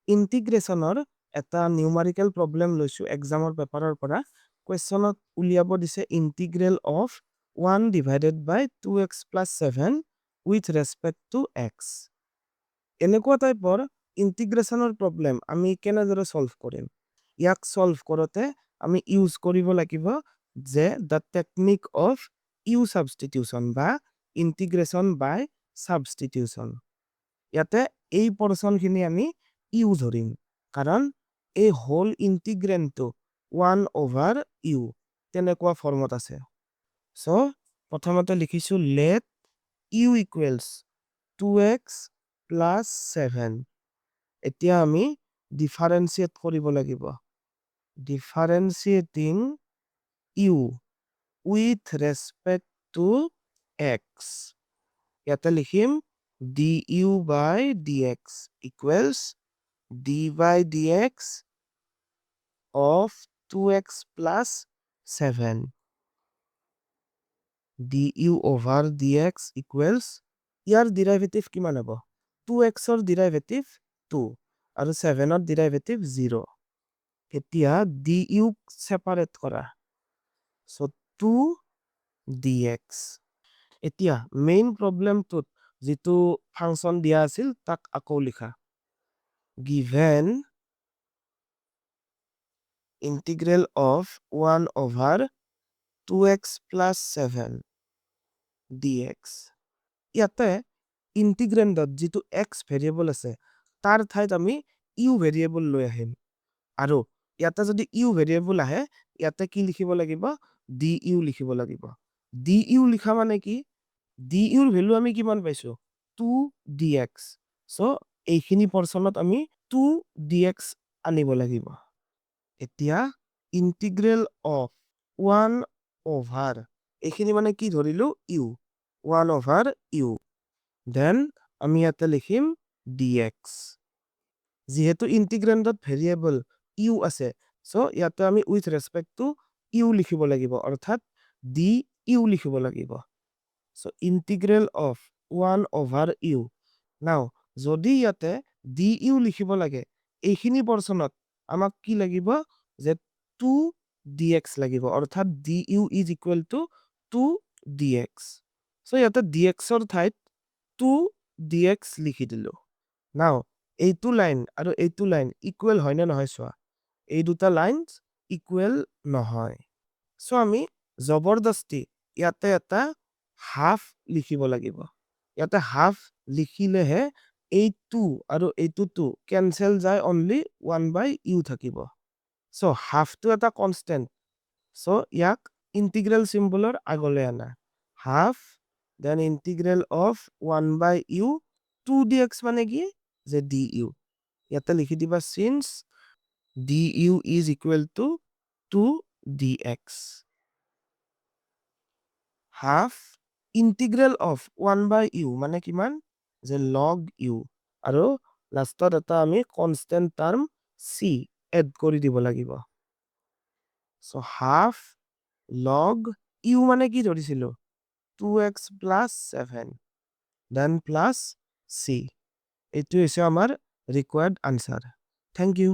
ইন্টিগ্ৰেশ্যনৰ এটা numerical problem লৈছো এক্সামৰ পেপাৰৰ পৰা কুৱেশ্যনত উলিয়াব দিছে integral of 1 divided by 2x plus 7 with respect to x এনেকুৱা টাইপৰ ইন্টিগ্ৰেশ্যনৰ প্ৰব্লেম আমি কেনেদৰে সলভ কৰিম ইয়াক সলভ কৰোতে আমি ইউজ কৰিব লাগিব যে the technique of u substitution বা ইন্টিগ্ৰেশ্যন বাই সাবস্টিটিউশন ইয়াতে এই পৰ্চনখিনি আমি ইউ ধৰিম কাৰণ এই হোল ইন্টিগ্ৰেণ্ডটো 1 over ইউ তেনেকুৱা ফৰ্মত আছে সো প্ৰথমতে লিখিছো let u equals 2x plus 7 এতিয়া আমি ডিফাৰেন্সিয়েট কৰিব লাগিব differentiating u with respect to x ইয়াতে লিখিম du by dx equals d by dx of 2x plus 7 du over dx equals year derivative কিমান হ'ব 2x ৰ ডেৰিভেটিভ 2 আৰু 7 ৰ ডেৰিভেটিভ 0 এতিয়া du সেপাৰেট কৰা সো 2 dx এতিয়া মেইন প্ৰব্লেমটোত যেটো ফাংচন দিয়া আছিল তাক আকৌ লিখা given integral of 1 over 2x plus 7 dx ইয়াতে ইন্টিগ্ৰেণ্ডত যেটো x ভেৰিয়েবল আছে তাৰ ঠাইত আমি u ভেৰিয়েবল লৈ আহিম আৰু ইয়াতে যদি u ভেৰিয়েবল আহে ইয়াতে কি লিখিব লাগিব du লিখিব লাগিব du লিখা মানে কি du ৰ ভ্যালু আমি কিমান পাইছো 2 dx সো এইখিনি পৰ্চনত আমি 2 dx আনিব লাগিব এতিয়া ইন্টিগ্ৰেল অফ 1 over এইখিনি মানে কি ধৰিলো u 1 over u দেন আমি ইয়াতে লিখিম dx যেহেতু ইন্টিগ্ৰেণ্ডত ভেৰিয়েবল u আছে সো ইয়াতে আমি উইথ ৰেসপেক্ট টু u লিখিব লাগিব অৰ্থাৎ du লিখিব লাগিব so integral of 1 over u নাও যদি ইয়াতে du লিখিব লাগে এইখিনি পৰ্চনত আমাক কি লাগিব যে 2 dx লাগিব অৰ্থাৎ du is equal to 2 dx so ইয়াতে dx ৰ ঠাইত 2 dx লিখি দিলো নাও এইটো লাইন আৰু এইটো লাইন ইকুৱেল হয় না নহয় চোৱা এই দুটা লাইনস ইকুৱেল নহয় সো আমি জবৰদস্তি ইয়াতে এটা হাফ লিখিব লাগিব ইয়াতে হাফ লিখিলেহে এই 2 আৰু এইটো 2 কেনসেল যায় অনলি 1 by u থাকিব সো হাফ টো এটা কনস্ট্যান্ট সো ইয়াক ইন্টিগ্ৰেল সিম্বলৰ আগলৈ আনা half then integral of 1 by u 2 dx মানে কি যে du ইয়াতে লিখি দিবা since du is equal to 2 dx half integral of 1 by u মানে কিমান যে log u আৰু লাষ্টত এটা আমি কনস্ট্যান্ট টাৰ্ম c এড কৰি দিব লাগিব সো half log u মানে কি ধৰিছিলো 2x plus 7 then plus c এইটো হৈছে আমাৰ required answer thank you